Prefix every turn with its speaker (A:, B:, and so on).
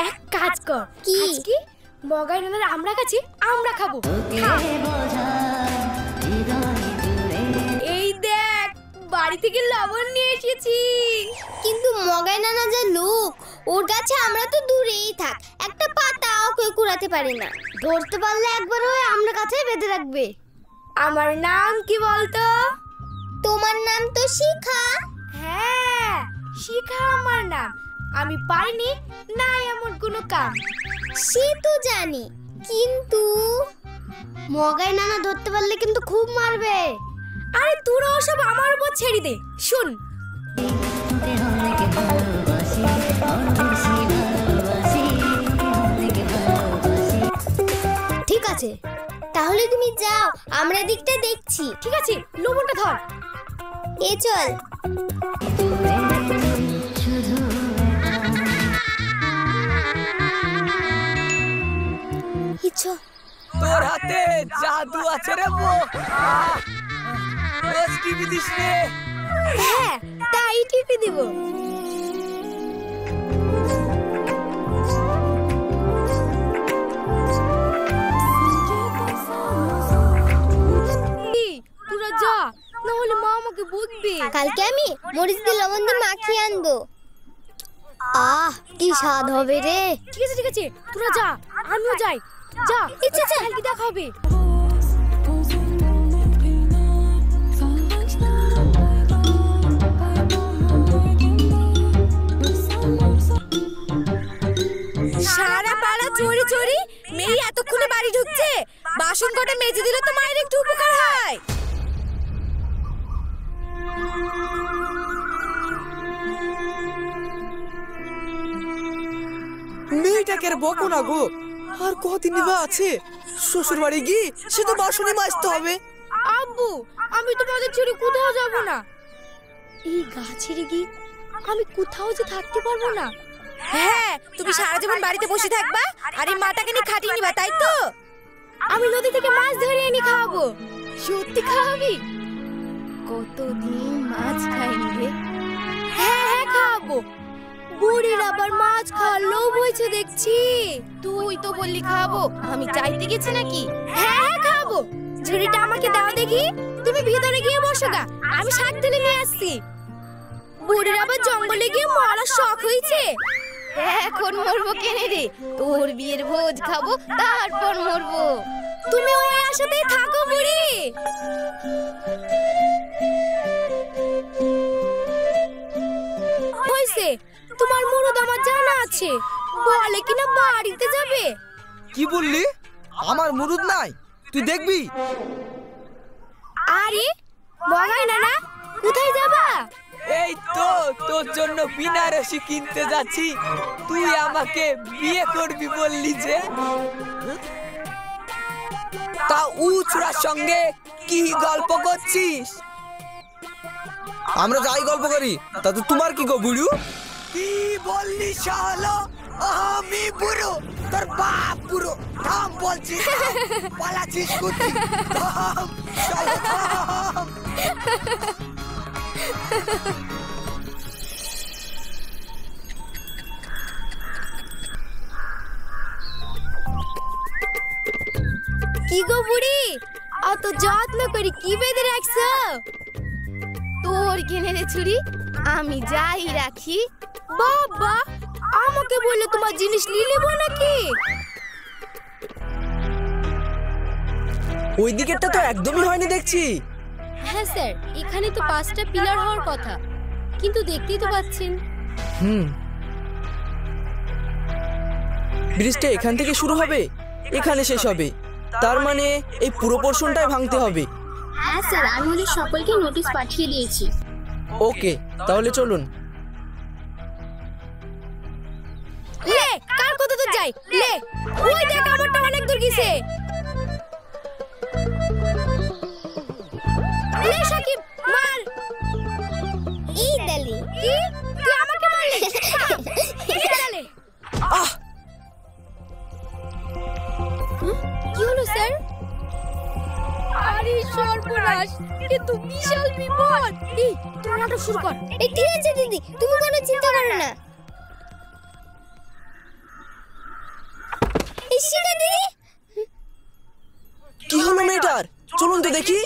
A: এক কাজ কর,
B: কি?
A: আজকে মগাই নানার আমরা কাছে আমরা খাবো। এই দেখ বাড়ি থেকে লবণ নিয়ে এসেছি।
B: কিন্তু মগাই নানা যে লোক, ওর কাছে আমরা তো দূরেই থাক, একটা পাতাও কেউ কুড়াতে পারে না। ধরতে পারলে একবার ওই আমরা কাছে বেঁধে রাখবে।
A: আমার নাম কি বলতো?
B: তোমার নাম তো শিখা।
A: হ্যাঁ, শিখা আমার নাম। আমি পারিনি না এমন কোনো কাম।
B: সে তো জানি, কিন্তু মগাই নানা ধরতে পারলে কিন্তু খুব মারবে।
A: আরে তোরা ওসব আমার উপর ছেড়ে দে। শুন,
B: ঠিক আছে, তাহলে তুমি যাও, আমরা দিকটা দেখছি।
A: ঠিক আছে, লবণটা ধর।
B: এ চল।
C: তোর হাতে জাদু আছে রে বো। রোজ টিভি দিস রে।
A: হ্যাঁ, তাই টিপে দেব। তোরা যা, না হলে মা আমাকে বকবে।
B: কালকে আমি মরিচ দিয়ে লবণ দিয়ে মাখিয়ে আনবো। কি স্বাদ হবে রে।
A: ঠিক আছে ঠিক আছে, তোরা যা, আমিও যাই। যা, ইচ্ছা কালকে দেখা হবে। সারা পাড়া চোরি চোরি, মেয়ে এতক্ষণে বাড়ি ঢুকছে। বাসন কটা মেজে দিলে তো মায়ের একটু উপকার হয়।
C: মেয়েটাকে আর বকো না গো, আর কতদিন বা আছে শ্বশুর বাড়ি গিয়ে সে তো বাসনে মাজতে হবে।
A: আব্বু, আমি তোমাদের ছেড়ে কোথাও যাব না। এই গাছ ছেড়ে গিয়ে আমি কোথাও যে থাকতে পারবো না। হ্যাঁ, তুমি সারা জীবন বাড়িতে বসে থাকবা আর এই মাটাকে নিয়ে খাটিয়ে নিবা, তাই তো? আমি নদী থেকে মাছ ধরে এনে খাওয়াবো। সত্যি খাওয়াবি? কতদিন মাছ খাইনি রে। হ্যাঁ হ্যাঁ, খাওয়াবো। বুড়ির আবার মাছ খাওয়ার লোভ হয়েছে দেখছি। তুই তো বললি খাওয়াবো, আমি চাইতে গেছি নাকি? হ্যাঁ খাওয়াবো। ঝুড়িটা আমাকে দাও দেখি। তুমি ভিতরে গিয়ে বসো গা, আমি শাক তুলে নিয়ে আসছি। বুড়ির আবার জঙ্গলে গিয়ে মরার শখ হয়েছে। এখন মরবো কেনে রে? তোর বিয়ের ভোজ খাবো, তারপর মরবো। তুমি ওই আশাতেই থাকো বুড়ি। হইছে, তোমার মুরুদ আমার জানা আছে। বলে কিনা বাড়িতে যাবে।
C: কি বললি? আমার মুরুদ নাই, তুই দেখবি।
A: আরে মগাই না, কোথায় যাবা?
C: এই তো তোর জন্য বিনারসি কিনতে যাচ্ছি। তুই আমাকে বিয়ে করবি বললি যে, তা উচড়ার সঙ্গে কি গল্প করছিস? আমরা যাই গল্প করি, তাতে তোমার কি গো বুড়ু? কি বললি শালা? আমি বুড়ো, তোর বাপ বুড়ো। থাম বলছি, পালাচ্ছিস কুতি। থাম শালা, থাম।
A: কি গো বুড়ি, অত যত্ন করে কি বেঁধে রাখছো? তোর কিনে রে ছুরি, আমি যাই রাখি। বাবা, আমাকে বলে তোমার জিনিস নিয়ে নেবো নাকি?
C: ওই দিকেরটা তো একদমই হয়নি দেখছি।
A: হ্যাঁ স্যার, এখানে তো 5টা পিলার হওয়ার কথা, কিন্তু দেখতেই তো পাচ্ছেন।
C: ব্রিজটা এখান থেকে শুরু হবে, এখানে শেষ হবে। তার মানে এই পুরো পোরশনটাই ভাঙতে হবে।
B: হ্যাঁ স্যার, আমি ওদের সকলকে নোটিশ পাঠিয়ে দিয়েছি।
C: ওকে, তাহলে চলুন।
A: লে, কার কত দূর যাই? লে, ওই দেখ আমারটা অনেক দূর গেছে। লে সাকিব, মার।
B: এই দালি,
A: কি? তুই আমাকে মারলি? এই দালে। কি হলো স্যার? আরে সর্বনাশ, এ তো বিশাল বিপদ। এই, তোর নাটক শুরু কর।
B: এই ঠিক আছে দিদি, তুমি কোনো চিন্তা করো না। শিখা দিদি
C: কি হলো মেয়েটার? চলুন তো দেখি।